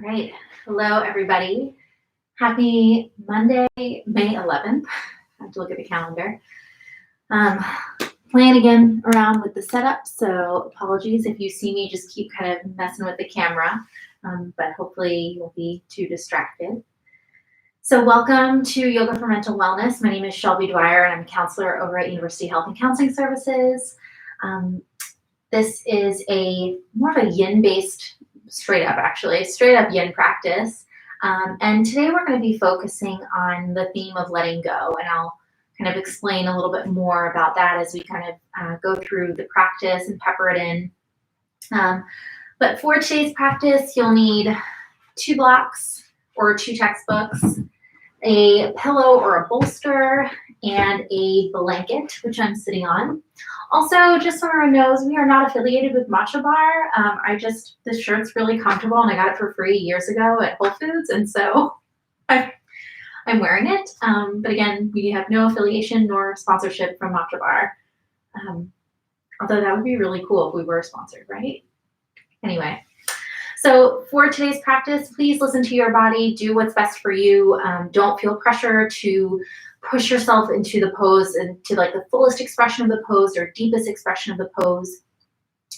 All right. Hello, everybody. Happy Monday, May 11th. I have to look at the calendar. Playing again around with the setup, so apologies if you see me just keep kind of messing with the camera, but hopefully you won't be too distracted. So welcome to Yoga for Mental Wellness. My name is Shelby Dwyer, and I'm a counselor over at University Health and Counseling Services. This is more of a yin-based, straight up yin practice. And today we're going to be focusing on the theme of letting go, and I'll kind of explain a little bit more about that as we kind of go through the practice and pepper it in. But for today's practice, you'll need 2 blocks or 2 textbooks, a pillow or a bolster, and a blanket, which I'm sitting on. Also, just so everyone knows, we are not affiliated with Matcha Bar. This shirt's really comfortable, and I got it for free years ago at Whole Foods, and so I'm wearing it. But again, we have no affiliation nor sponsorship from Matcha Bar. Although that would be really cool if we were sponsored, right? Anyway, so for today's practice, please listen to your body, do what's best for you. Don't feel pressure to push yourself into the pose and to like the fullest expression of the pose or deepest expression of the pose.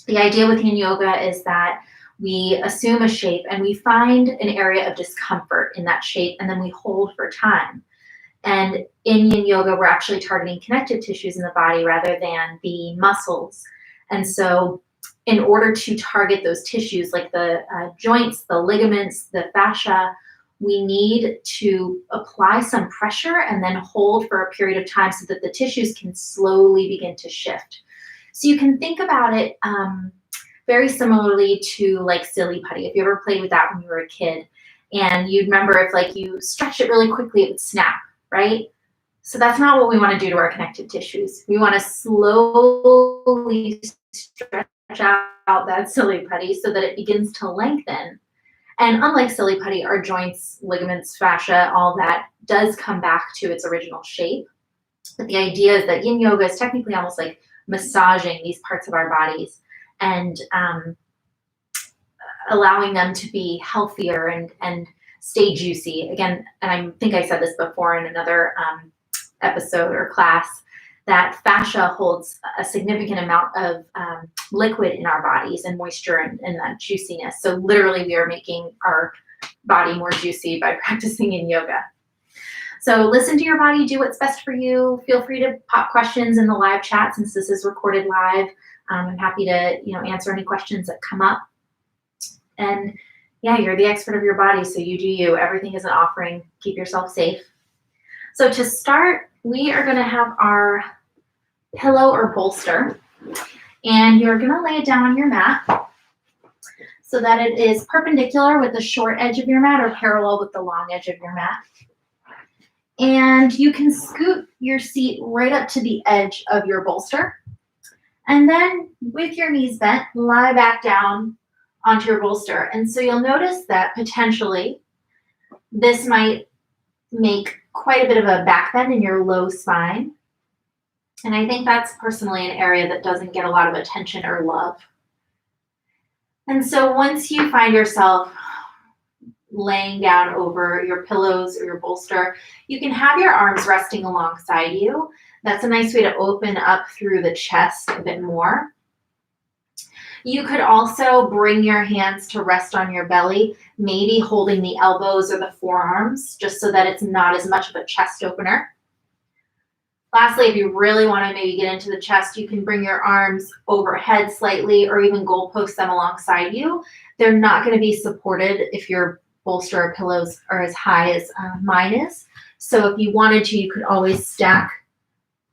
The idea with yin yoga is that we assume a shape and we find an area of discomfort in that shape, and then we hold for time. And in yin yoga, we're actually targeting connective tissues in the body rather than the muscles. And so in order to target those tissues like the joints, the ligaments, the fascia, we need to apply some pressure and then hold for a period of time so that the tissues can slowly begin to shift. So you can think about it very similarly to like silly putty. If you ever played with that when you were a kid, and you'd remember if like you stretch it really quickly, it would snap, right? So that's not what we want to do to our connective tissues. We want to slowly stretch out that silly putty so that it begins to lengthen. And unlike silly putty, our joints, ligaments, fascia, all that does come back to its original shape. But the idea is that yin yoga is technically almost like massaging these parts of our bodies and allowing them to be healthier and stay juicy. Again, and I think I said this before in another episode or class, that fascia holds a significant amount of liquid in our bodies and moisture and that juiciness. So literally we are making our body more juicy by practicing in yoga. So listen to your body, do what's best for you. Feel free to pop questions in the live chat since this is recorded live. I'm happy to answer any questions that come up. And yeah, you're the expert of your body, so you do you. Everything is an offering. Keep yourself safe. So to start, we are going to have our pillow or bolster, and you're going to lay it down on your mat so that it is perpendicular with the short edge of your mat or parallel with the long edge of your mat. And you can scoot your seat right up to the edge of your bolster. And then with your knees bent, lie back down onto your bolster. And so you'll notice that potentially this might make quite a bit of a back bend in your low spine. And I think that's personally an area that doesn't get a lot of attention or love. And so once you find yourself laying down over your pillows or your bolster, you can have your arms resting alongside you. That's a nice way to open up through the chest a bit more. You could also bring your hands to rest on your belly, maybe holding the elbows or the forearms, just so that it's not as much of a chest opener. Lastly, if you really want to maybe get into the chest, you can bring your arms overhead slightly or even goalpost them alongside you. They're not going to be supported if your bolster or pillows are as high as mine is. So if you wanted to, you could always stack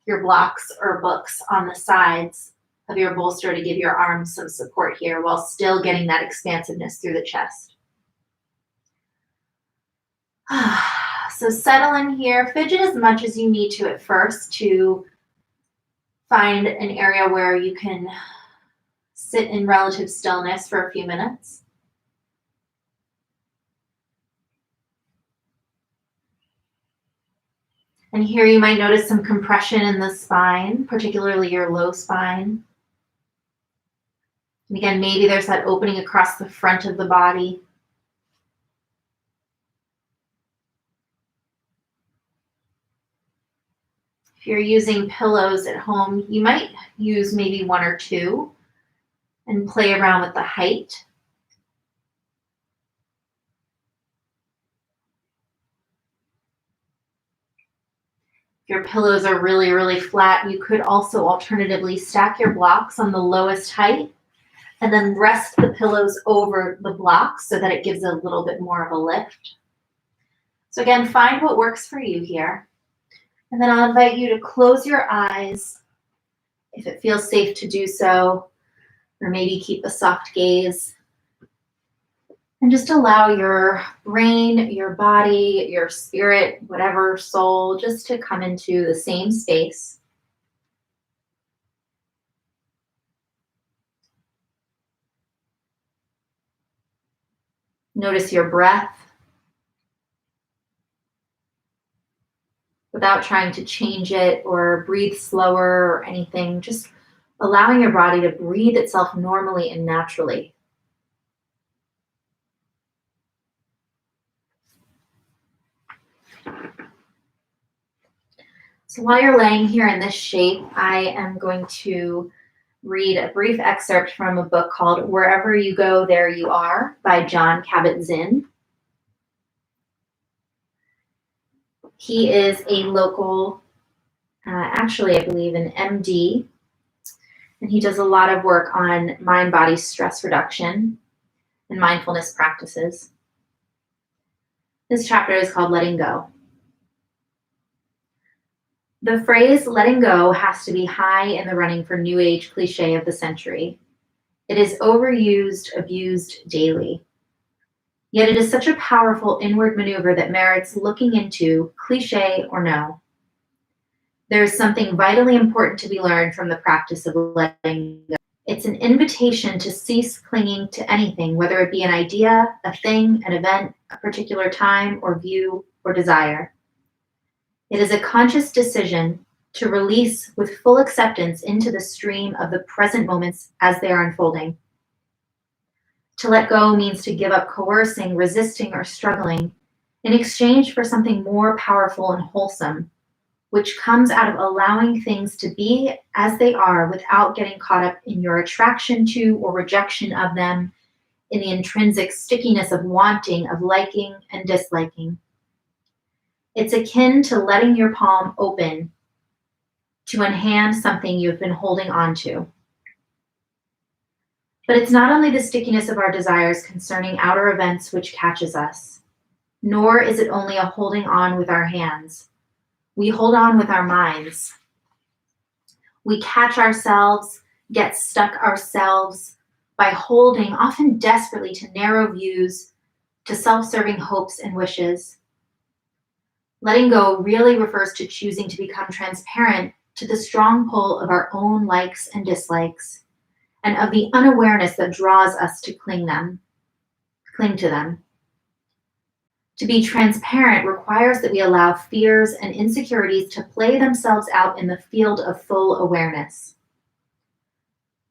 your blocks or books on the sides of your bolster to give your arms some support here while still getting that expansiveness through the chest. So settle in here, fidget as much as you need to at first to find an area where you can sit in relative stillness for a few minutes. And here you might notice some compression in the spine, particularly your low spine. And again, maybe there's that opening across the front of the body. If you're using pillows at home, you might use maybe one or two and play around with the height. If your pillows are really, really flat, you could also alternatively stack your blocks on the lowest height and then rest the pillows over the blocks so that it gives a little bit more of a lift. So again, find what works for you here. And then I'll invite you to close your eyes if it feels safe to do so, or maybe keep a soft gaze. And just allow your brain, your body, your spirit, whatever soul, just to come into the same space. Notice your breath without trying to change it or breathe slower or anything, just allowing your body to breathe itself normally and naturally. So while you're laying here in this shape, I am going to read a brief excerpt from a book called Wherever You Go, There You Are by Kabat-Zinn. He is a local, actually I believe an MD, and he does a lot of work on mind-body stress reduction and mindfulness practices. This chapter is called Letting Go. The phrase letting go has to be high in the running for New Age cliche of the century. It is overused, abused daily. Yet it is such a powerful inward maneuver that merits looking into, cliche or no. There is something vitally important to be learned from the practice of letting go. It's an invitation to cease clinging to anything, whether it be an idea, a thing, an event, a particular time or view or desire. It is a conscious decision to release with full acceptance into the stream of the present moments as they are unfolding. To let go means to give up coercing, resisting, or struggling in exchange for something more powerful and wholesome, which comes out of allowing things to be as they are without getting caught up in your attraction to or rejection of them, in the intrinsic stickiness of wanting, of liking and disliking. It's akin to letting your palm open to unhand something you've been holding on to. But it's not only the stickiness of our desires concerning outer events which catches us, nor is it only a holding on with our hands. We hold on with our minds. We catch ourselves, get stuck ourselves by holding, often desperately, to narrow views, to self-serving hopes and wishes. Letting go really refers to choosing to become transparent to the strong pull of our own likes and dislikes, and of the unawareness that draws us to cling to them. To be transparent requires that we allow fears and insecurities to play themselves out in the field of full awareness.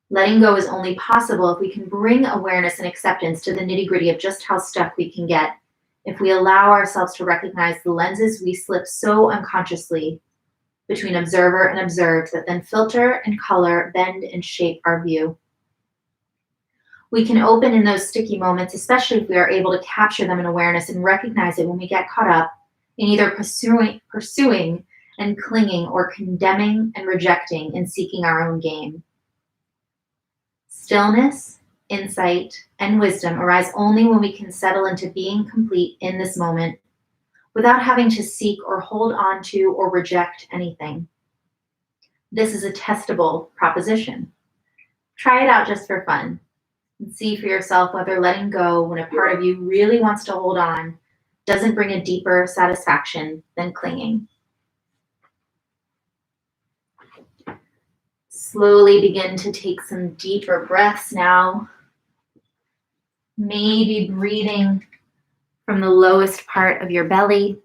Letting go is only possible if we can bring awareness and acceptance to the nitty-gritty of just how stuck we can get, if we allow ourselves to recognize the lenses we slip so unconsciously between observer and observed that then filter and color, bend and shape our view. We can open in those sticky moments, especially if we are able to capture them in awareness and recognize it when we get caught up in either pursuing and clinging, or condemning and rejecting and seeking our own game. Stillness, insight, and wisdom arise only when we can settle into being complete in this moment without having to seek or hold on to or reject anything. This is a testable proposition. Try it out just for fun and see for yourself whether letting go when a part of you really wants to hold on doesn't bring a deeper satisfaction than clinging. Slowly begin to take some deeper breaths now. Maybe breathing from the lowest part of your belly.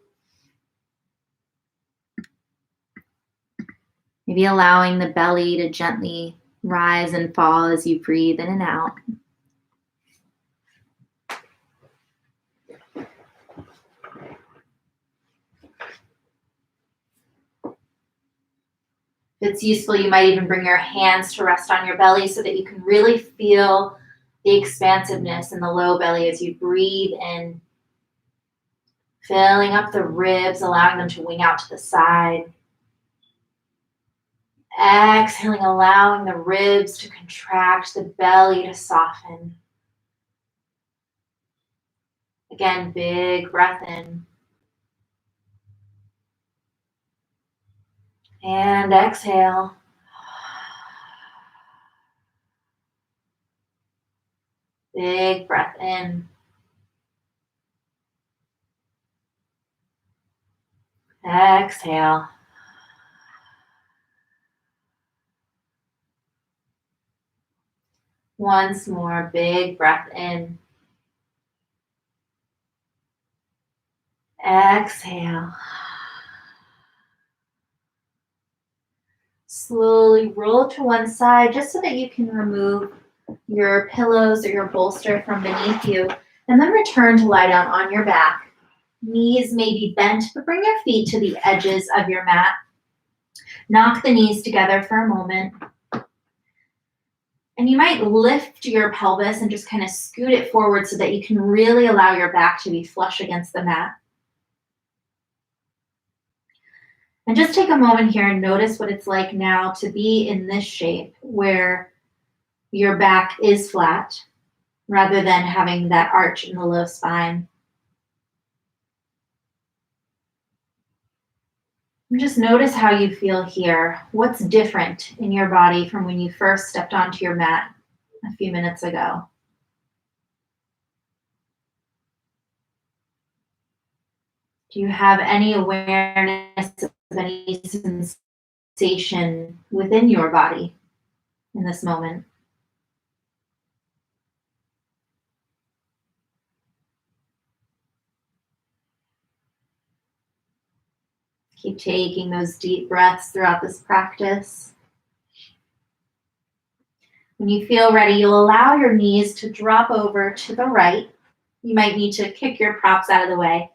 Maybe allowing the belly to gently rise and fall as you breathe in and out. If it's useful, you might even bring your hands to rest on your belly so that you can really feel the expansiveness in the low belly as you breathe in, filling up the ribs, allowing them to wing out to the side. Exhaling, allowing the ribs to contract, the belly to soften. Again, big breath in. And exhale. Big breath in. Exhale. Once more, big breath in. Exhale. Slowly roll to one side just so that you can remove your pillows or your bolster from beneath you, and then return to lie down on your back. Knees may be bent, but bring your feet to the edges of your mat. Knock the knees together for a moment. And you might lift your pelvis and just kind of scoot it forward so that you can really allow your back to be flush against the mat. And just take a moment here and notice what it's like now to be in this shape where your back is flat rather than having that arch in the low spine. And just notice how you feel here. What's different in your body from when you first stepped onto your mat a few minutes ago? Do you have any awareness of any sensation within your body in this moment? Keep taking those deep breaths throughout this practice. When you feel ready, you'll allow your knees to drop over to the right. You might need to kick your props out of the way.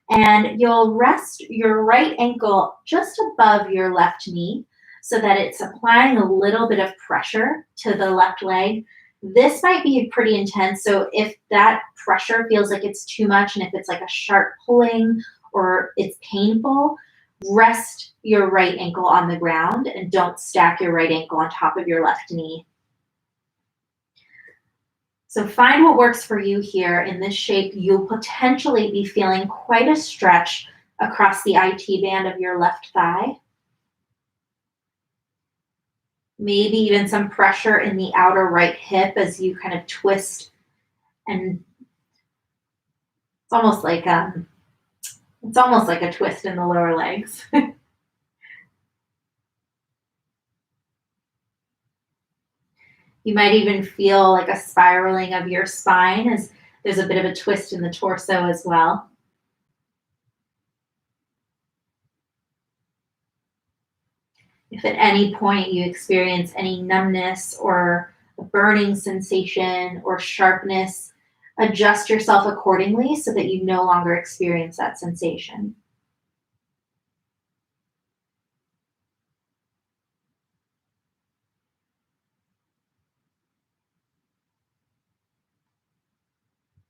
And you'll rest your right ankle just above your left knee so that it's applying a little bit of pressure to the left leg. This might be pretty intense, so if that pressure feels like it's too much and if it's like a sharp pulling or it's painful, rest your right ankle on the ground and don't stack your right ankle on top of your left knee. So find what works for you here. In this shape, you'll potentially be feeling quite a stretch across the IT band of your left thigh. Maybe even some pressure in the outer right hip as you kind of twist, and it's almost like a twist in the lower legs. You might even feel like a spiraling of your spine as there's a bit of a twist in the torso as well. If at any point you experience any numbness or a burning sensation or sharpness, adjust yourself accordingly so that you no longer experience that sensation.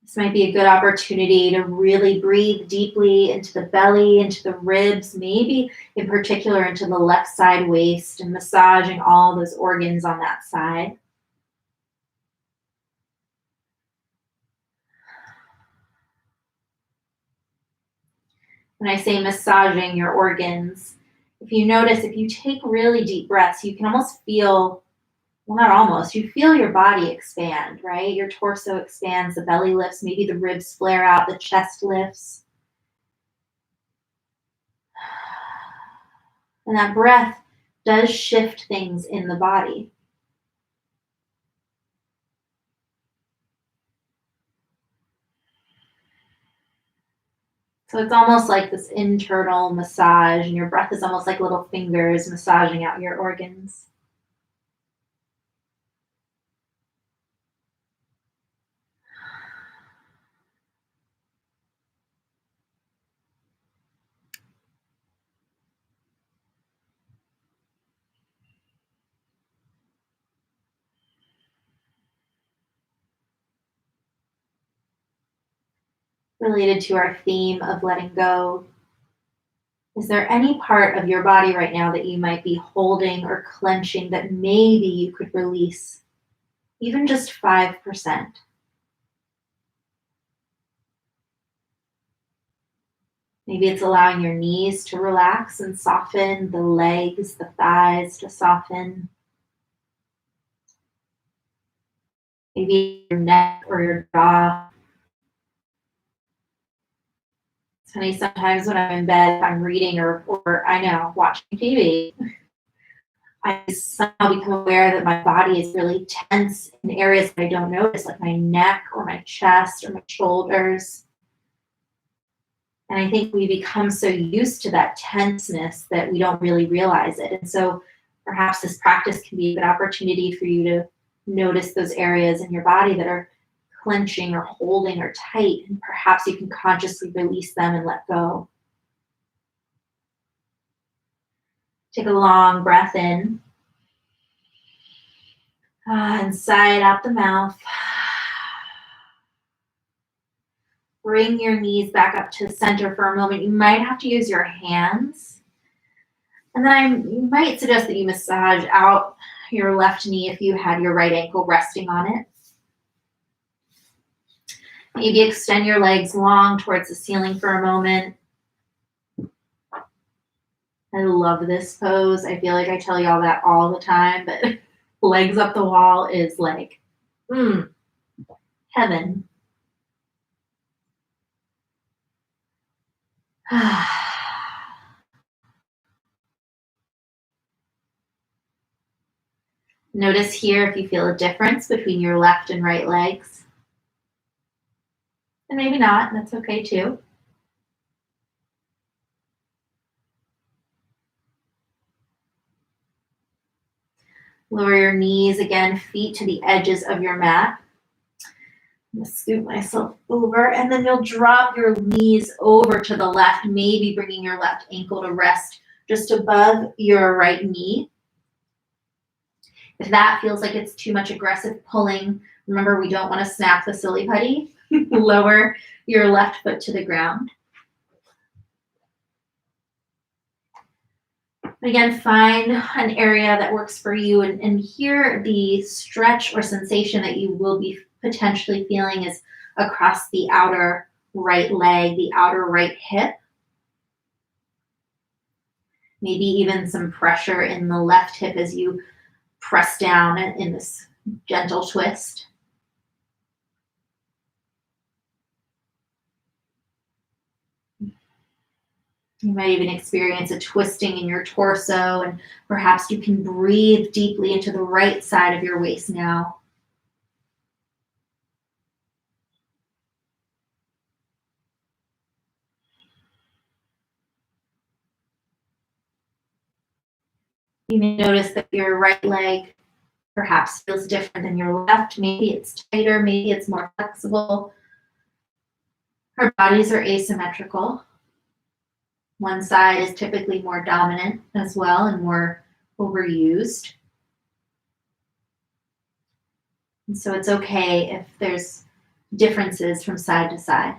This might be a good opportunity to really breathe deeply into the belly, into the ribs, maybe in particular into the left side waist, and massaging all those organs on that side. When I say massaging your organs, if you notice, if you take really deep breaths, you can almost feel, well, not almost, you feel your body expand, right? Your torso expands, the belly lifts, maybe the ribs flare out, the chest lifts. And that breath does shift things in the body. So it's almost like this internal massage, and your breath is almost like little fingers massaging out your organs. related to our theme of letting go, is there any part of your body right now that you might be holding or clenching that maybe you could release, even just 5%? Maybe it's allowing your knees to relax and soften, the legs, the thighs to soften. Maybe your neck or your jaw. It's funny, sometimes when I'm in bed, I'm reading or I know, watching TV, I somehow become aware that my body is really tense in areas that I don't notice, like my neck or my chest or my shoulders. And I think we become so used to that tenseness that we don't really realize it. And so perhaps this practice can be a good opportunity for you to notice those areas in your body that are clenching or holding or tight, and perhaps you can consciously release them and let go. Take a long breath in and sigh it out the mouth. Bring your knees back up to the center for a moment. You might have to use your hands. And then you might suggest that you massage out your left knee if you had your right ankle resting on it. Maybe extend your legs long towards the ceiling for a moment. I love this pose. I feel like I tell y'all that all the time, but legs up the wall is like, heaven. Notice here if you feel a difference between your left and right legs. And maybe not, that's okay too. Lower your knees again, feet to the edges of your mat. I'm gonna scoot myself over, and then you'll drop your knees over to the left, maybe bringing your left ankle to rest just above your right knee. If that feels like it's too much aggressive pulling, remember we don't want to snap the silly putty. Lower your left foot to the ground. Again, find an area that works for you, and here the stretch or sensation that you will be potentially feeling is across the outer right leg, the outer right hip. Maybe even some pressure in the left hip as you press down in this gentle twist. You might even experience a twisting in your torso, and perhaps you can breathe deeply into the right side of your waist now. You may notice that your right leg perhaps feels different than your left. Maybe it's tighter, maybe it's more flexible. Our bodies are asymmetrical. One side is typically more dominant as well and more overused. And so it's okay if there's differences from side to side.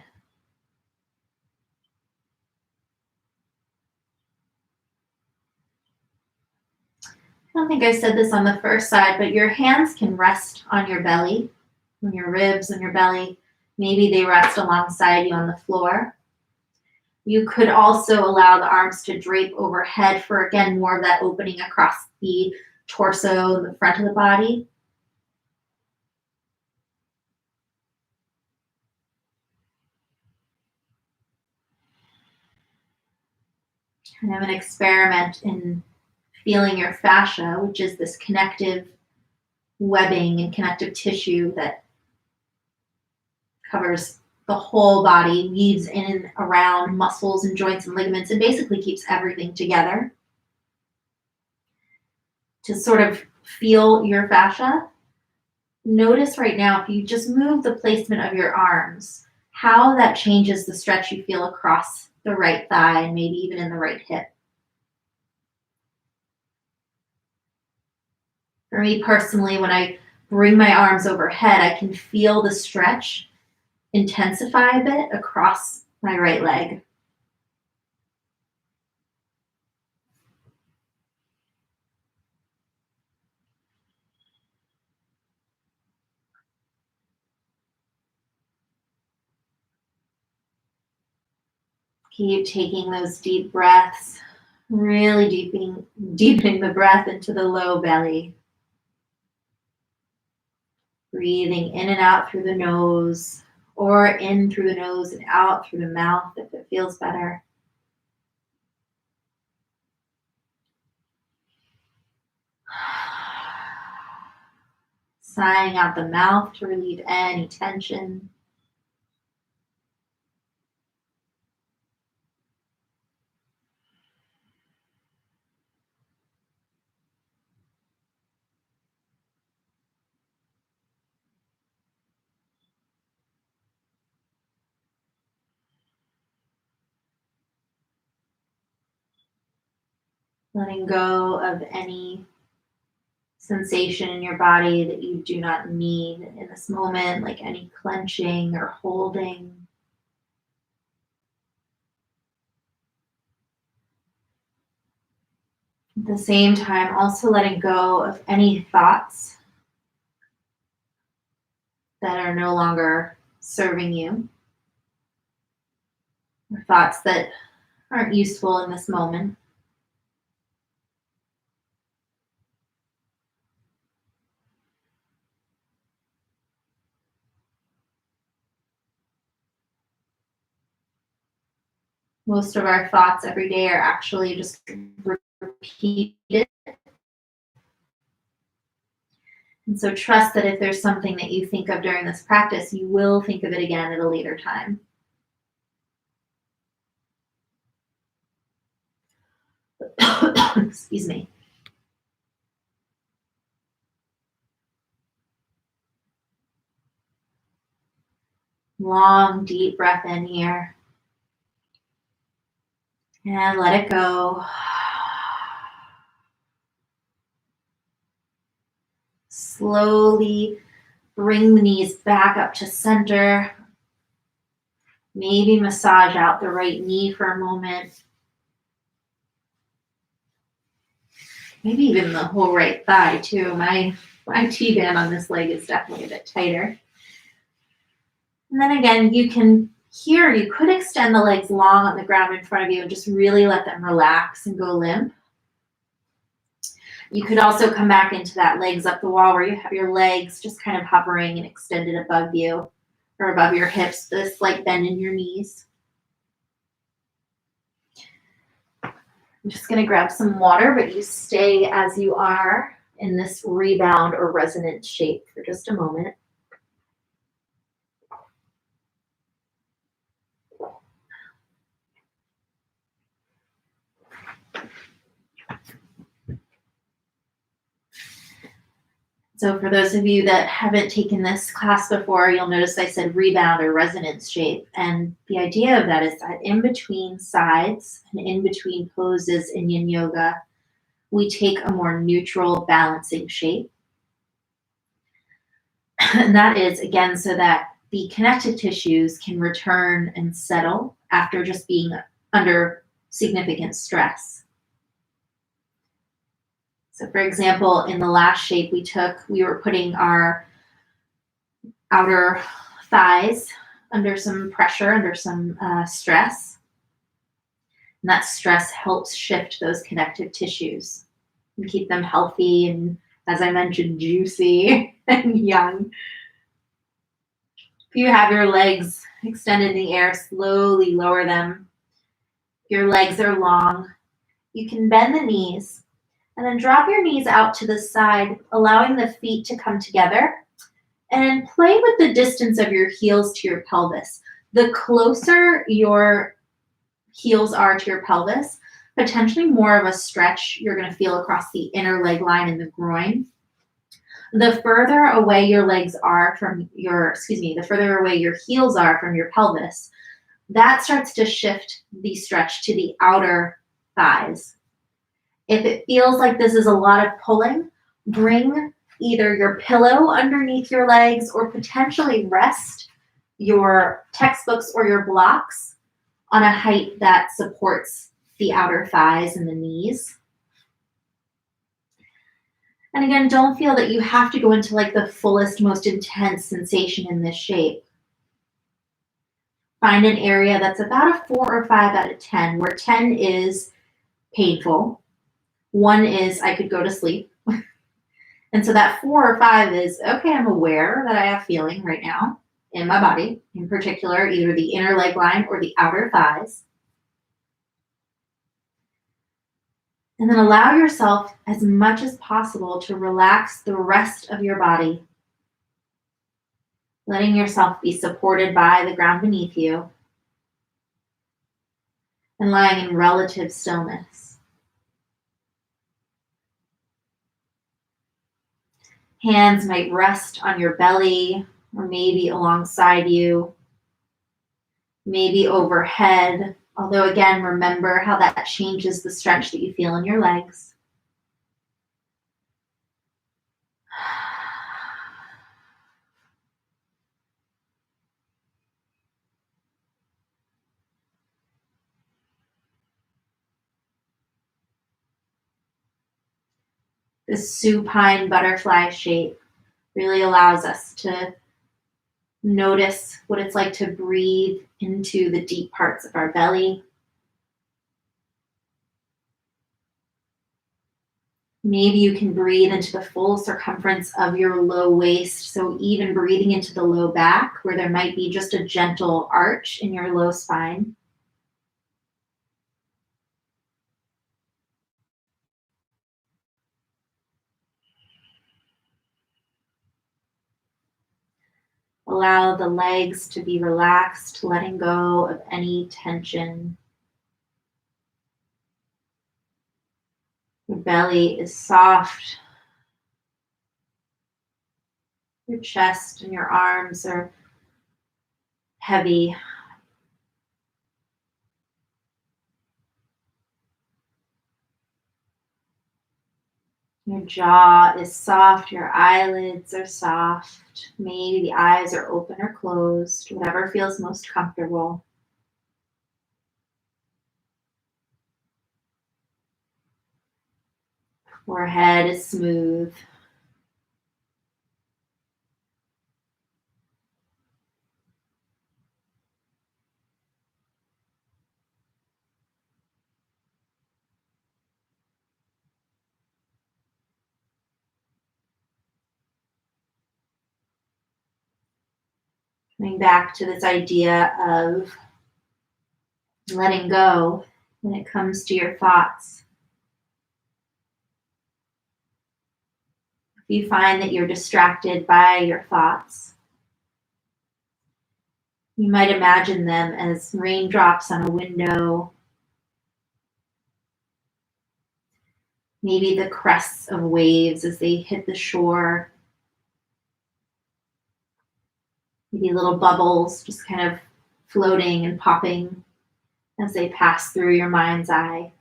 I don't think I said this on the first side, but your hands can rest on your belly, on your ribs, on your belly. Maybe they rest alongside you on the floor. You could also allow the arms to drape overhead for, again, more of that opening across the torso, the front of the body. Kind of an experiment in feeling your fascia, which is this connective webbing and connective tissue that covers the whole body, weaves in and around muscles and joints and ligaments, and basically keeps everything together. To sort of feel your fascia, notice right now, if you just move the placement of your arms, how that changes the stretch you feel across the right thigh and maybe even in the right hip. For me personally, when I bring my arms overhead, I can feel the stretch intensify a bit across my right leg. Keep taking those deep breaths, really deepening the breath into the low belly. Breathing in and out through the nose, or in through the nose and out through the mouth if it feels better. Sighing out the mouth to relieve any tension. Letting go of any sensation in your body that you do not need in this moment, like any clenching or holding. At the same time, also letting go of any thoughts that are no longer serving you, or thoughts that aren't useful in this moment. Most of our thoughts every day are actually just repeated. And so trust that if there's something that you think of during this practice, you will think of it again at a later time. Excuse me. Long, deep breath in here. And let it go. Slowly bring the knees back up to center. Maybe massage out the right knee for a moment. Maybe even the whole right thigh too. My T-band on this leg is definitely a bit tighter. And then again, you could extend the legs long on the ground in front of you and just really let them relax and go limp. You could also come back into that legs up the wall where you have your legs just kind of hovering and extended above you or above your hips, this slight bend in your knees. I'm just going to grab some water, but you stay as you are in this rebound or resonant shape for just a moment. So for those of you that haven't taken this class before, you'll notice I said rebound or resonance shape. And the idea of that is that in between sides and in between poses in yin yoga, we take a more neutral balancing shape. And that is, again, so that the connective tissues can return and settle after just being under significant stress. So for example, in the last shape we were putting our outer thighs under some pressure, under some stress. And that stress helps shift those connective tissues and keep them healthy and, as I mentioned, juicy and young. If you have your legs extended in the air, slowly lower them. If your legs are long, you can bend the knees and then drop your knees out to the side, allowing the feet to come together, and play with the distance of your heels to your pelvis. The closer your heels are to your pelvis, potentially more of a stretch you're going to feel across the inner leg line and the groin. The further away your legs are from the further away your heels are from your pelvis, that starts to shift the stretch to the outer thighs. If it feels like this is a lot of pulling, bring either your pillow underneath your legs or potentially rest your textbooks or your blocks on a height that supports the outer thighs and the knees. And again, don't feel that you have to go into like the fullest, most intense sensation in this shape. Find an area that's about a 4 or 5 out of 10, where 10 is painful. 1 is I could go to sleep. And so that 4 or 5 is, okay, I'm aware that I have feeling right now in my body, in particular, either the inner leg line or the outer thighs. And then allow yourself as much as possible to relax the rest of your body, letting yourself be supported by the ground beneath you and lying in relative stillness. Hands might rest on your belly or maybe alongside you, maybe overhead. Although again, remember how that changes the stretch that you feel in your legs. This supine butterfly shape really allows us to notice what it's like to breathe into the deep parts of our belly. Maybe you can breathe into the full circumference of your low waist. So even breathing into the low back, where there might be just a gentle arch in your low spine. Allow the legs to be relaxed, letting go of any tension. Your belly is soft. Your chest and your arms are heavy. Your jaw is soft, your eyelids are soft. Maybe the eyes are open or closed, whatever feels most comfortable. Forehead is smooth. Coming back to this idea of letting go when it comes to your thoughts. If you find that you're distracted by your thoughts, you might imagine them as raindrops on a window, maybe the crests of waves as they hit the shore, maybe little bubbles just kind of floating and popping as they pass through your mind's eye.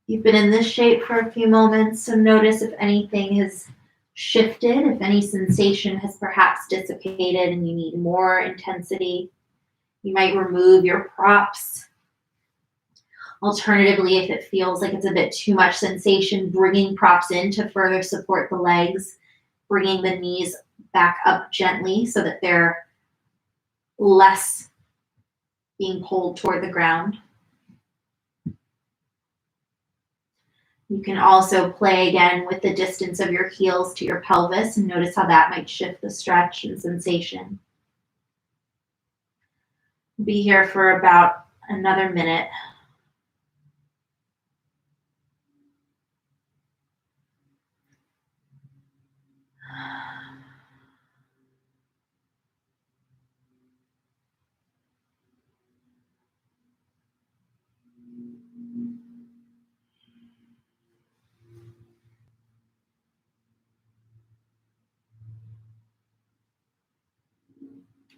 You've been in this shape for a few moments, so notice if anything has shifted, if any sensation has perhaps dissipated and you need more intensity. You might remove your props. Alternatively, if it feels like it's a bit too much sensation, bringing props in to further support the legs, bringing the knees back up gently so that they're less being pulled toward the ground. You can also play again with the distance of your heels to your pelvis and notice how that might shift the stretch and sensation. Be here for about another minute.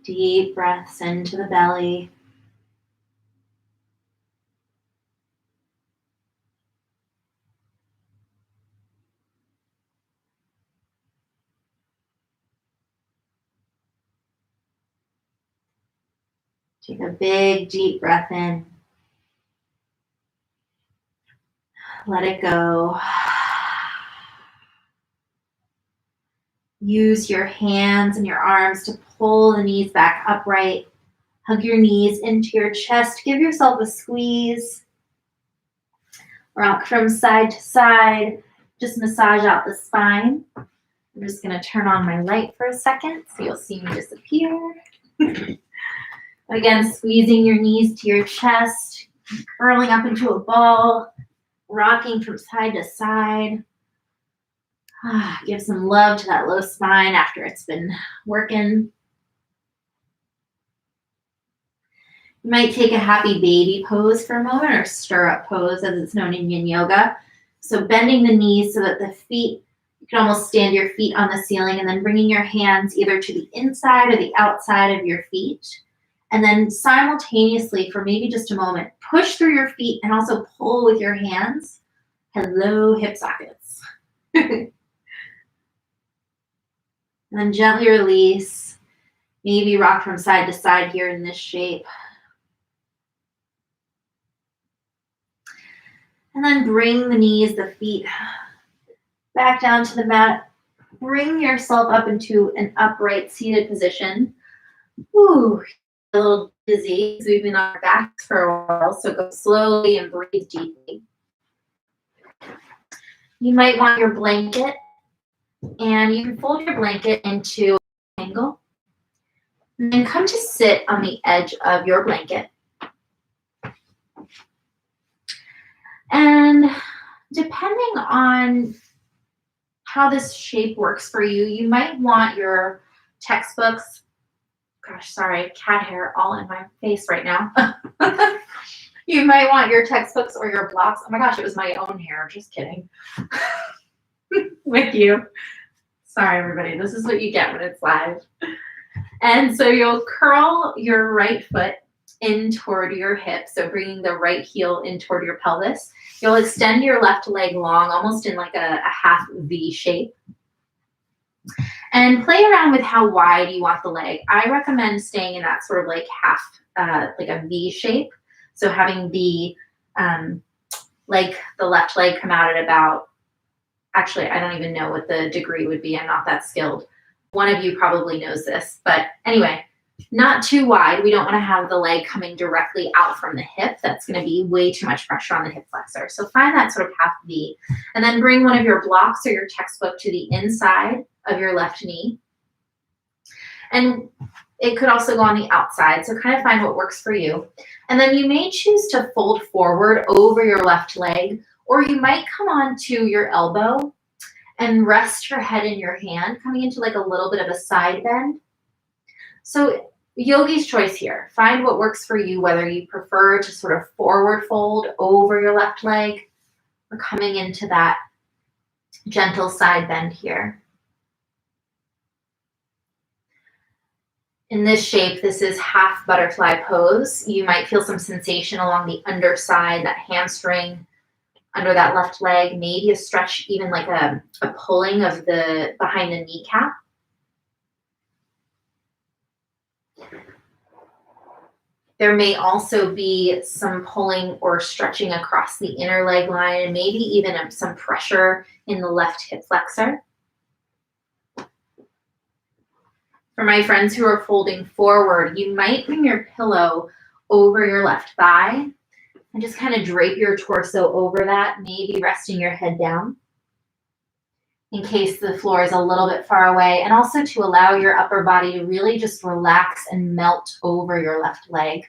Deep breaths into the belly. Take a big, deep breath in. Let it go. Use your hands and your arms to pull the knees back upright. Hug your knees into your chest. Give yourself a squeeze. Rock from side to side. Just massage out the spine. I'm just going to turn on my light for a second so you'll see me disappear. Again, squeezing your knees to your chest, curling up into a ball, rocking from side to side. Give some love to that low spine after it's been working. You might take a happy baby pose for a moment, or stirrup pose as it's known in yin yoga. So bending the knees so that the feet, you can almost stand your feet on the ceiling, and then bringing your hands either to the inside or the outside of your feet. And then simultaneously, for maybe just a moment, push through your feet and also pull with your hands. Hello, hip sockets. And then gently release. Maybe rock from side to side here in this shape. And then bring the knees, the feet back down to the mat. Bring yourself up into an upright seated position. Ooh, a little dizzy because we've been on our backs for a while, so go slowly and breathe deeply. You might want your blanket, and you can fold your blanket into an angle. And then come to sit on the edge of your blanket. And depending on how this shape works for you, you might want your textbooks. Gosh, sorry, cat hair all in my face right now. You might want your textbooks or your blocks. Oh my gosh, it was my own hair. Just kidding. With you. Sorry, everybody. This is what you get when it's live. And so you'll curl your right foot in toward your hip, so bringing the right heel in toward your pelvis. You'll extend your left leg long, almost in like a half V shape. And play around with how wide you want the leg. I recommend staying in that sort of like half, like a V shape. So having the left leg come out at about, actually, I don't even know what the degree would be. I'm not that skilled. One of you probably knows this, but anyway, not too wide. We don't want to have the leg coming directly out from the hip. That's going to be way too much pressure on the hip flexor. So find that sort of half V, and then bring one of your blocks or your textbook to the inside of your left knee. And it could also go on the outside, so kind of find what works for you. And then you may choose to fold forward over your left leg, or you might come onto your elbow and rest your head in your hand, coming into like a little bit of a side bend. So yogi's choice here. Find what works for you, whether you prefer to sort of forward fold over your left leg or coming into that gentle side bend here. In this shape, this is half butterfly pose. You might feel some sensation along the underside, that hamstring under that left leg, maybe a stretch, even like a pulling of the behind the kneecap. There may also be some pulling or stretching across the inner leg line, and maybe even some pressure in the left hip flexor. For my friends who are folding forward, you might bring your pillow over your left thigh and just kind of drape your torso over that, maybe resting your head down in case the floor is a little bit far away, and also to allow your upper body to really just relax and melt over your left leg.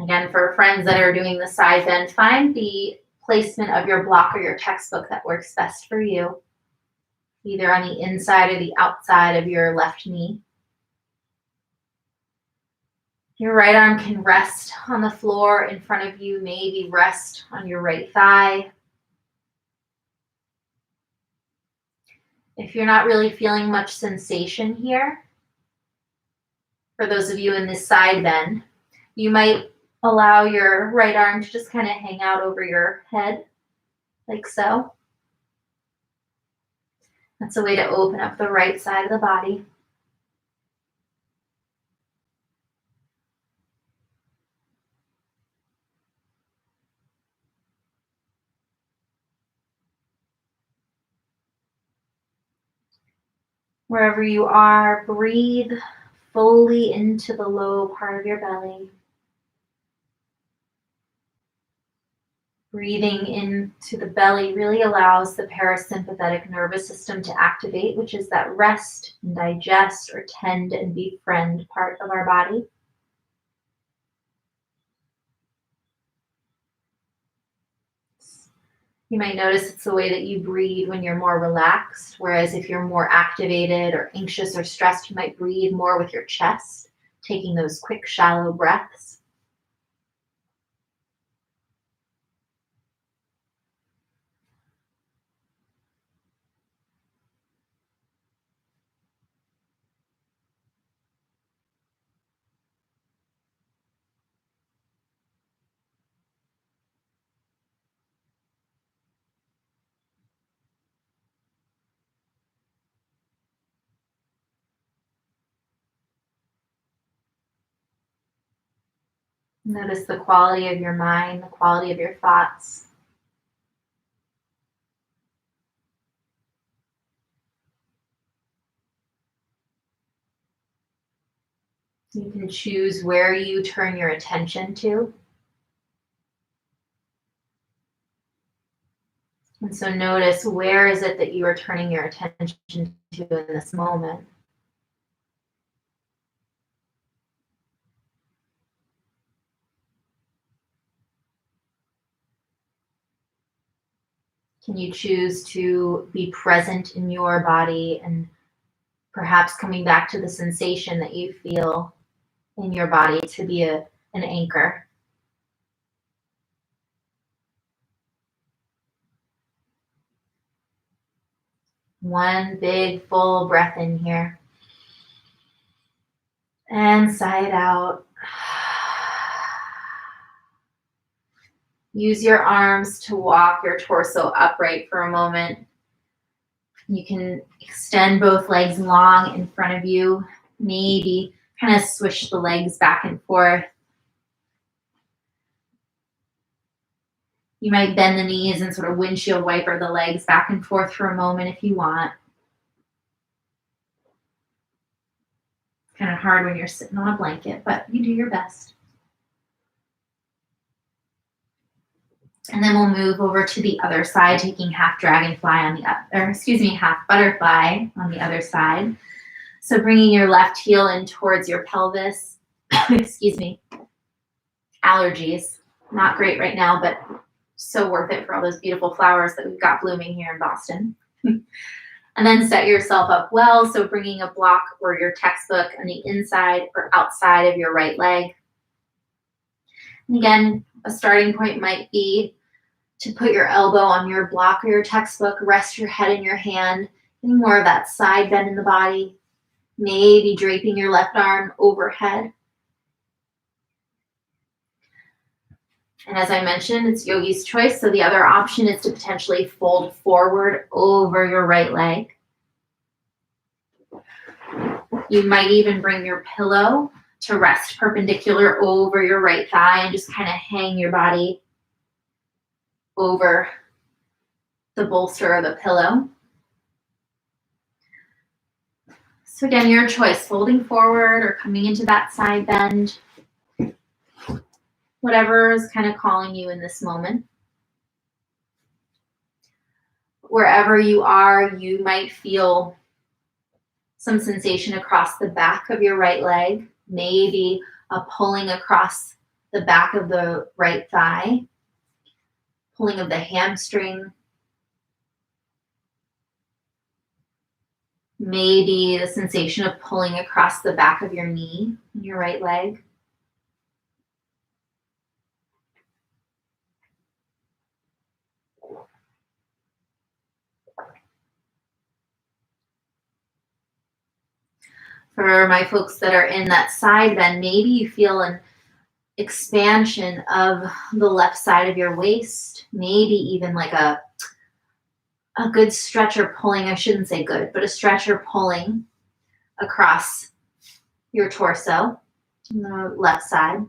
Again, for friends that are doing the side bend, find the placement of your block or your textbook that works best for you, either on the inside or the outside of your left knee. Your right arm can rest on the floor in front of you, maybe rest on your right thigh. If you're not really feeling much sensation here, for those of you in this side bend, you might allow your right arm to just kind of hang out over your head, like so. That's a way to open up the right side of the body. Wherever you are, breathe fully into the low part of your belly. Breathing into the belly really allows the parasympathetic nervous system to activate, which is that rest and digest or tend and befriend part of our body. You might notice it's the way that you breathe when you're more relaxed, whereas if you're more activated or anxious or stressed, you might breathe more with your chest, taking those quick, shallow breaths. Notice the quality of your mind, the quality of your thoughts. You can choose where you turn your attention to. And so notice, where is it that you are turning your attention to in this moment? Can you choose to be present in your body and perhaps coming back to the sensation that you feel in your body to be an anchor? One big full breath in here. And sigh it out. Use your arms to walk your torso upright for a moment. You can extend both legs long in front of you. Maybe kind of swish the legs back and forth. You might bend the knees and sort of windshield wiper the legs back and forth for a moment if you want. It's kind of hard when you're sitting on a blanket, but you do your best. And then we'll move over to the other side, taking half dragonfly on the other, half butterfly on the other side. So bringing your left heel in towards your pelvis. Excuse me. Allergies. Not great right now, but so worth it for all those beautiful flowers that we've got blooming here in Boston. And then set yourself up well. So bringing a block or your textbook on the inside or outside of your right leg. And again, a starting point might be to put your elbow on your block or your textbook, rest your head in your hand, getting more of that side bend in the body, maybe draping your left arm overhead. And as I mentioned, it's yogi's choice, so the other option is to potentially fold forward over your right leg. You might even bring your pillow to rest perpendicular over your right thigh and just kind of hang your body over the bolster or the pillow. So again, your choice, folding forward or coming into that side bend. Whatever is kind of calling you in this moment. Wherever you are, you might feel some sensation across the back of your right leg, maybe a pulling across the back of the right thigh, pulling of the hamstring, maybe the sensation of pulling across the back of your knee in your right leg. For my folks that are in that side bend, maybe you feel an expansion of the left side of your waist, maybe even like a a good stretcher pulling, I shouldn't say good, but a stretcher pulling across your torso on the left side.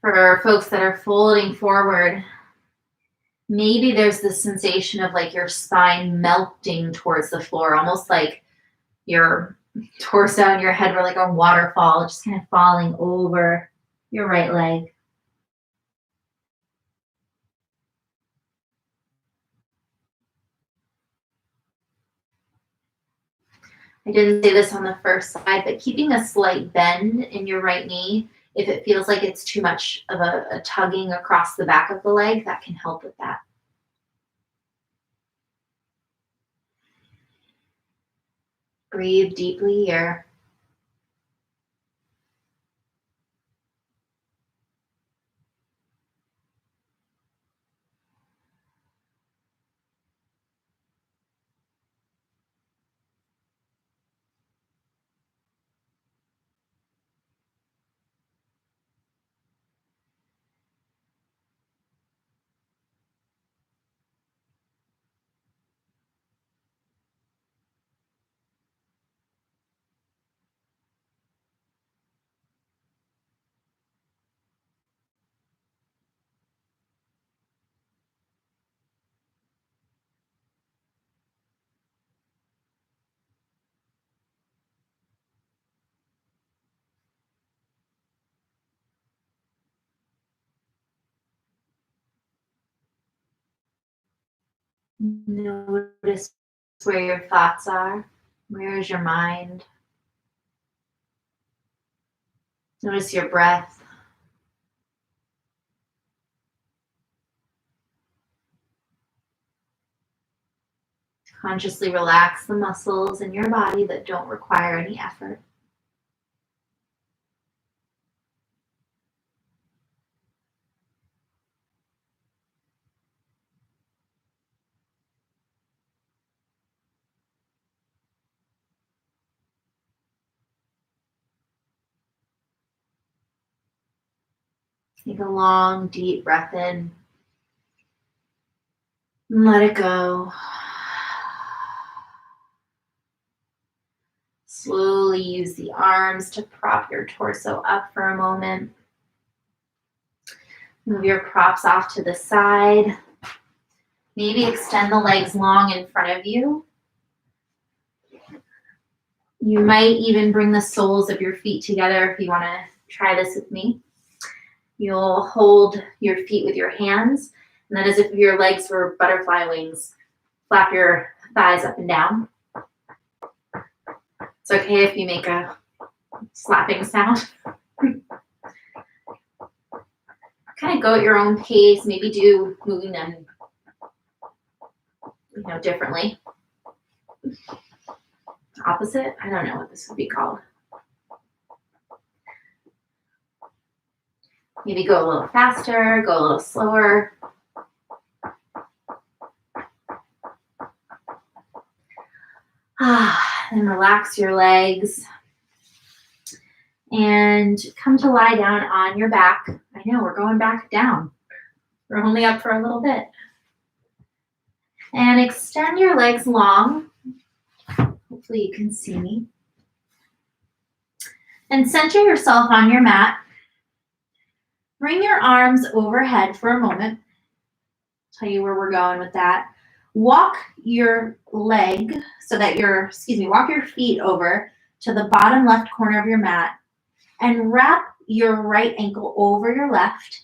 For folks that are folding forward, maybe there's this sensation of like your spine melting towards the floor, almost like your torso and your head were like a waterfall, just kind of falling over your right leg. I didn't say this on the first side, but keeping a slight bend in your right knee, if it feels like it's too much of a tugging across the back of the leg, that can help with that. Breathe deeply here. Notice where your thoughts are. Where is your mind? Notice your breath. Consciously relax the muscles in your body that don't require any effort. Take a long, deep breath in. And let it go. Slowly use the arms to prop your torso up for a moment. Move your props off to the side. Maybe extend the legs long in front of you. You might even bring the soles of your feet together if you want to try this with me. You'll hold your feet with your hands, and then as if your legs were butterfly wings, flap your thighs up and down. It's okay if you make a slapping sound. Kind of go at your own pace, maybe do moving them, differently. Opposite? I don't know what this would be called. Maybe go a little faster, go a little slower. And relax your legs. And come to lie down on your back. I know, we're going back down. We're only up for a little bit. And extend your legs long. Hopefully you can see me. And center yourself on your mat. Bring your arms overhead for a moment. I'll tell you where we're going with that. Walk your leg so that walk your feet over to the bottom left corner of your mat and wrap your right ankle over your left.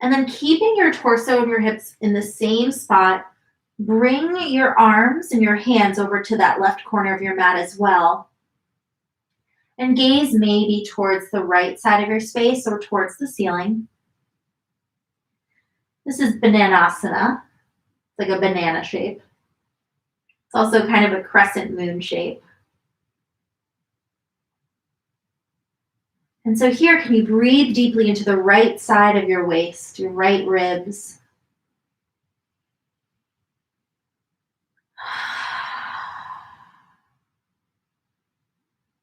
And then keeping your torso and your hips in the same spot, bring your arms and your hands over to that left corner of your mat as well. And gaze maybe towards the right side of your space or towards the ceiling. This is Bananasana. It's like a banana shape. It's also kind of a crescent moon shape. And so here, can you breathe deeply into the right side of your waist, your right ribs?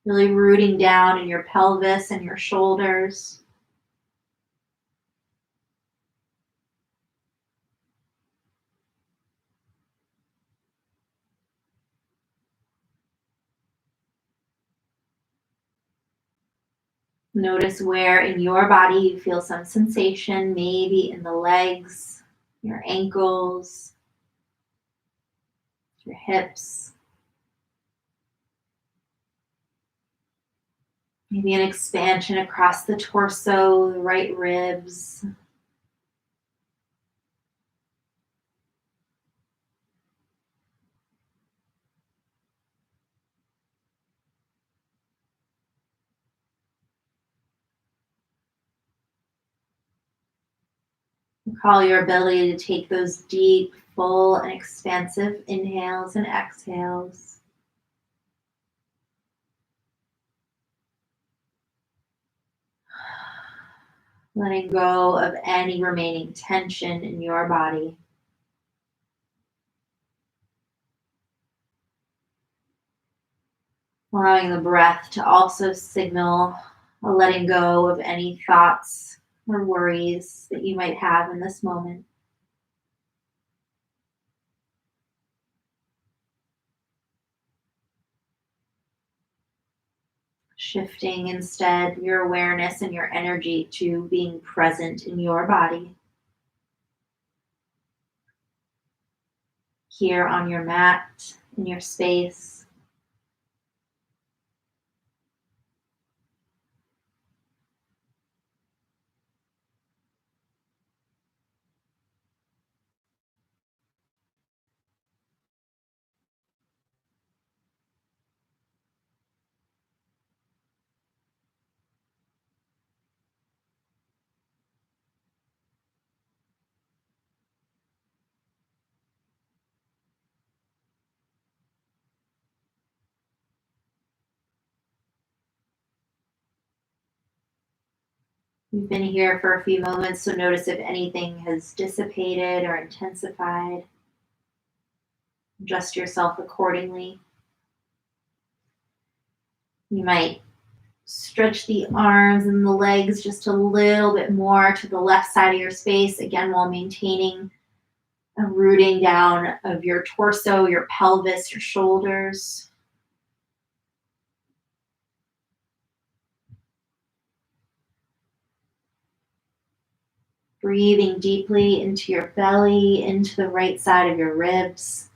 Really rooting down in your pelvis and your shoulders. Notice where in your body you feel some sensation, maybe in the legs, your ankles, your hips. Maybe an expansion across the torso, the right ribs. Recall your ability to take those deep, full, and expansive inhales and exhales. Letting go of any remaining tension in your body. Allowing the breath to also signal a letting go of any thoughts or worries that you might have in this moment. Shifting instead your awareness and your energy to being present in your body. Here on your mat, in your space. We've been here for a few moments, so notice if anything has dissipated or intensified. Adjust yourself accordingly. You might stretch the arms and the legs just a little bit more to the left side of your space, again, while maintaining a rooting down of your torso, your pelvis, your shoulders. Breathing deeply into your belly, into the right side of your ribs.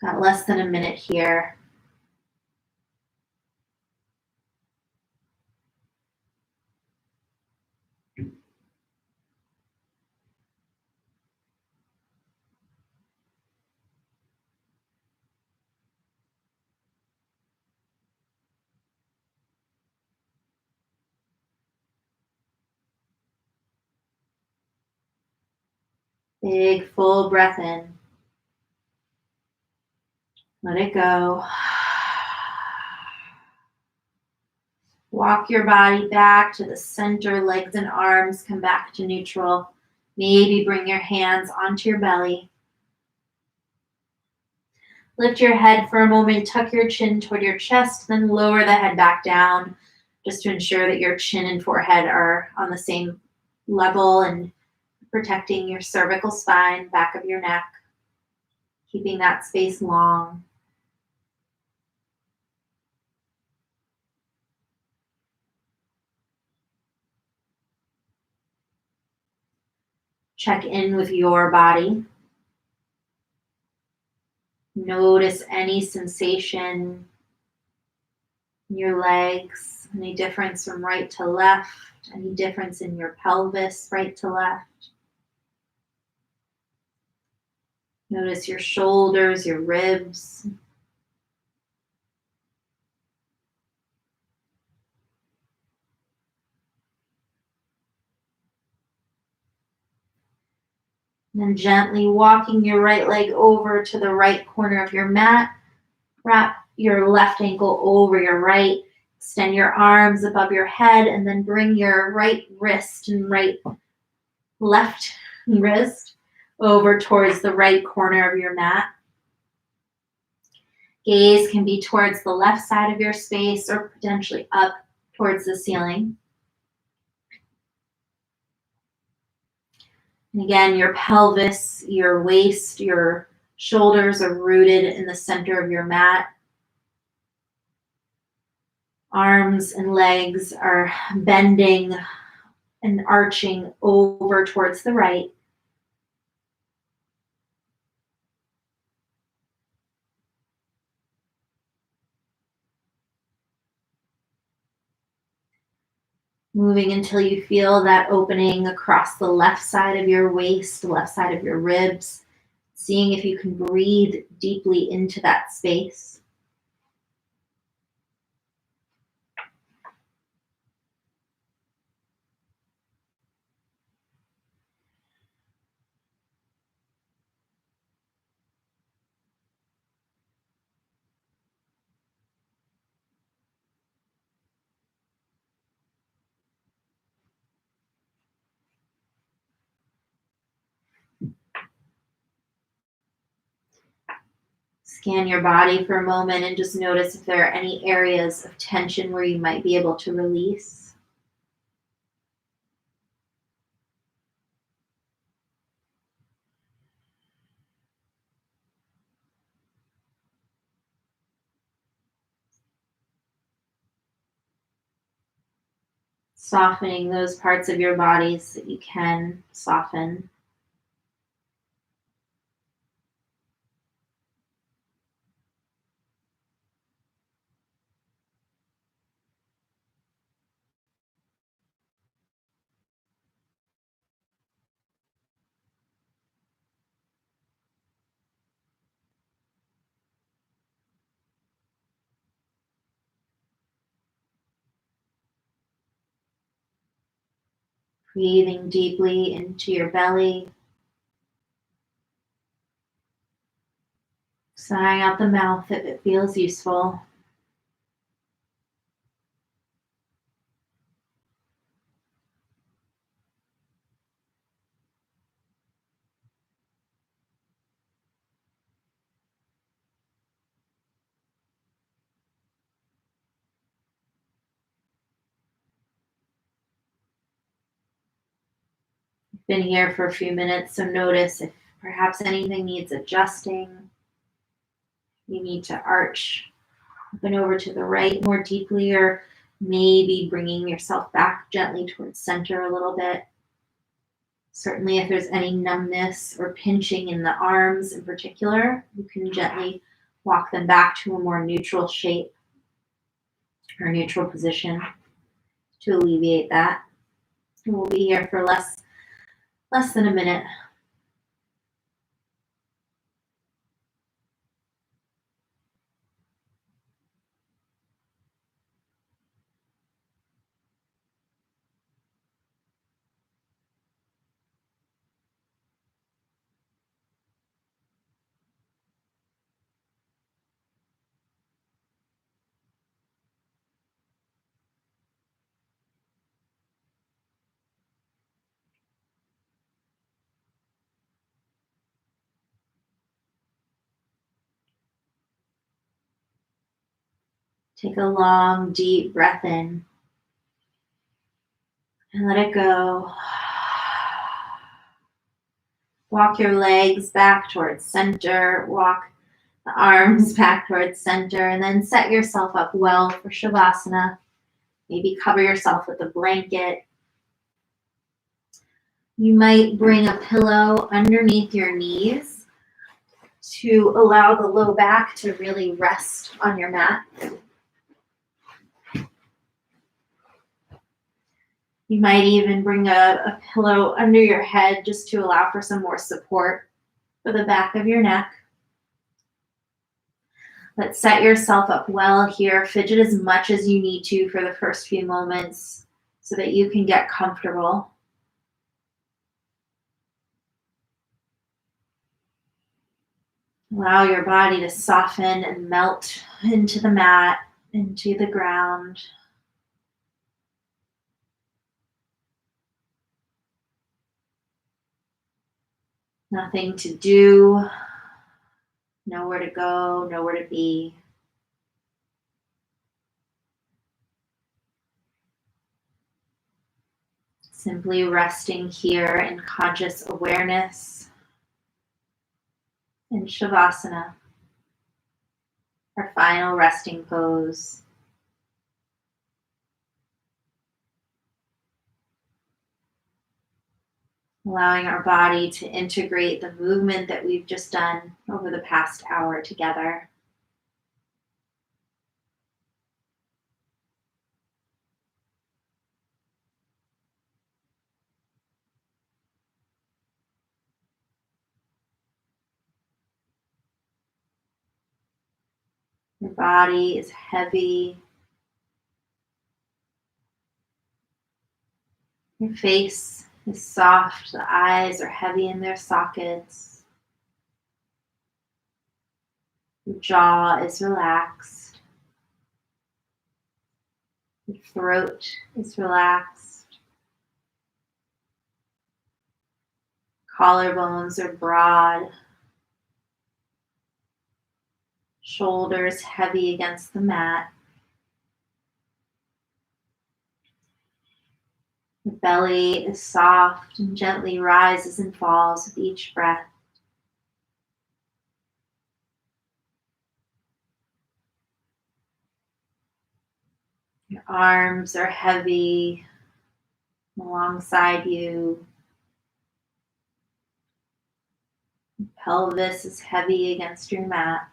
Got less than a minute here. Big full breath in. Let it go. Walk your body back to the center, legs and arms come back to neutral. Maybe bring your hands onto your belly. Lift your head for a moment, tuck your chin toward your chest, then lower the head back down just to ensure that your chin and forehead are on the same level and protecting your cervical spine, back of your neck, keeping that space long. Check in with your body. Notice any sensation in your legs, any difference from right to left, any difference in your pelvis, right to left. Notice your shoulders, your ribs. And then gently walking your right leg over to the right corner of your mat. Wrap your left ankle over your right. Extend your arms above your head and then bring your right wrist and left wrist over towards the right corner of your mat. Gaze can be towards the left side of your space or potentially up towards the ceiling. And again, your pelvis, your waist, your Shoulders are rooted in the center of your mat. Arms and legs are bending and arching over towards the right. Moving until you feel that opening across the left side of your waist, the left side of your ribs. Seeing if you can breathe deeply into that space. Scan your body for a moment and just notice if there are any areas of tension where you might be able to release. Softening those parts of your bodies that you can soften. Breathing deeply into your belly. Sighing out the mouth if it feels useful. Been here for a few minutes, so notice if perhaps anything needs adjusting. You need to arch up and over to the right more deeply, or maybe bringing yourself back gently towards center a little bit. Certainly, if there's any numbness or pinching in the arms in particular, you can gently walk them back to a more neutral shape or neutral position to alleviate that. And we'll be here for less than a minute. Take a long, deep breath in and let it go. Walk your legs back towards center. Walk the arms back towards center, and then set yourself up well for Shavasana. Maybe cover yourself with a blanket. You might bring a pillow underneath your knees to allow the low back to really rest on your mat. You might even bring a pillow under your head just to allow for some more support for the back of your neck. But set yourself up well here. Fidget as much as you need to for the first few moments so that you can get comfortable. Allow your body to soften and melt into the mat, into the ground. Nothing to do, nowhere to go, nowhere to be. Simply resting here in conscious awareness. in Shavasana, our final resting pose. Allowing our body to integrate the movement that we've just done over the past hour together. Your body is heavy. Your face is soft. The eyes are heavy in their sockets. Your jaw is relaxed. Your throat is relaxed. Collarbones are broad. Shoulders heavy against the mat. The belly is soft and gently rises and falls with each breath. Your arms are heavy alongside you. Your pelvis is heavy against your mat.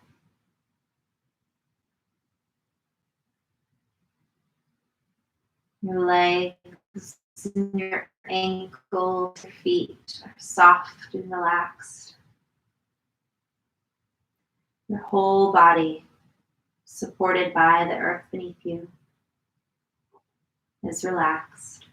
Your legs and your ankles, your feet are soft and relaxed. Your whole body, supported by the earth beneath you, is relaxed.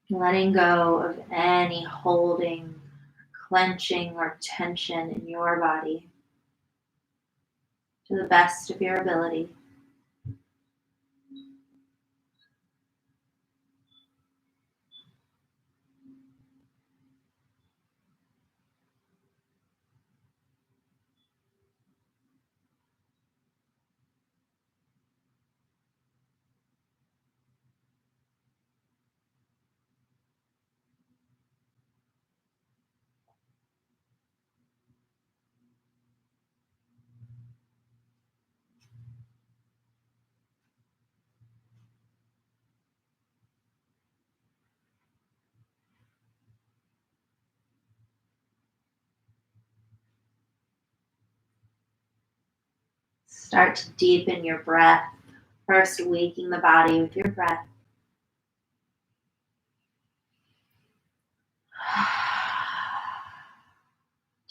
Letting go of any holding, clenching, or tension in your body to the best of your ability. Start to deepen your breath, first waking the body with your breath.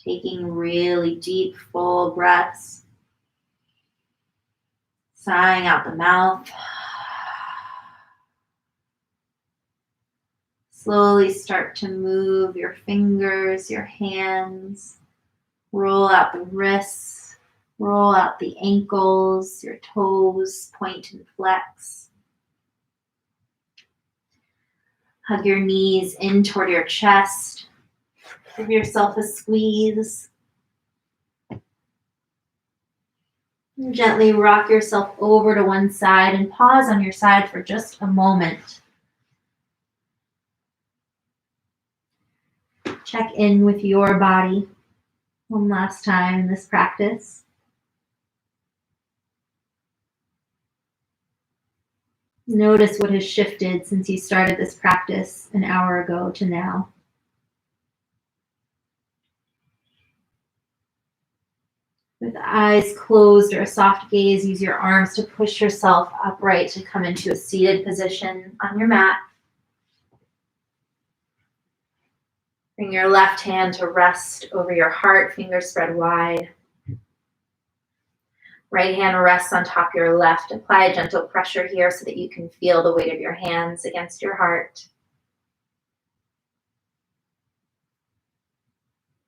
Taking really deep, full breaths. Sighing out the mouth. Slowly start to move your fingers, your hands. Roll out the wrists. Roll out the ankles, your toes, point and flex. Hug your knees in toward your chest. Give yourself a squeeze. Gently rock yourself over to one side and pause on your side for just a moment. Check in with your body one last time in this practice. Notice what has shifted since you started this practice an hour ago to now. With eyes closed or a soft gaze, use your arms to push yourself upright to come into a seated position on your mat. Bring your left hand to rest over your heart, fingers spread wide. Right hand rests on top of your left. Apply a gentle pressure here so that you can feel the weight of your hands against your heart.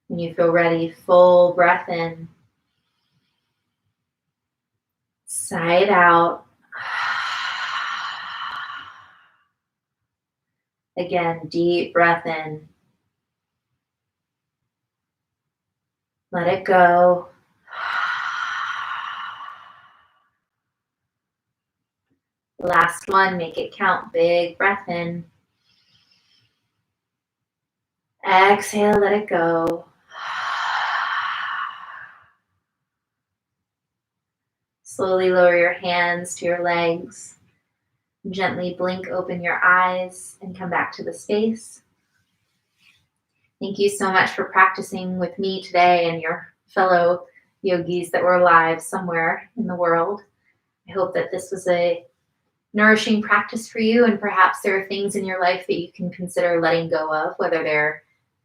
When you feel ready, full breath in. Sigh it out. Again, deep breath in. Let it go. Last one, make it count. Big breath in. Exhale, let it go. Slowly lower your hands to your legs. Gently blink open your eyes and come back to the space. Thank you so much for practicing with me today and your fellow yogis that were alive somewhere in the world. I hope that this was a nourishing practice for you, and perhaps there are things in your life that you can consider letting go of, whether they're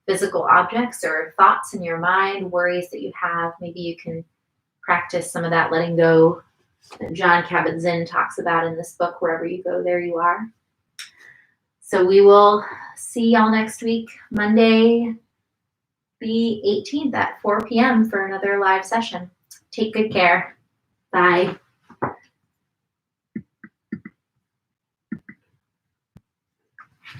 physical objects or thoughts in your mind, worries that you have. Maybe you can practice some of that letting go that John Kabat-Zinn talks about in this book, Wherever You Go, There You Are. So we will see y'all next week, Monday the 18th at 4 p.m. for another live session. Take good care. Bye.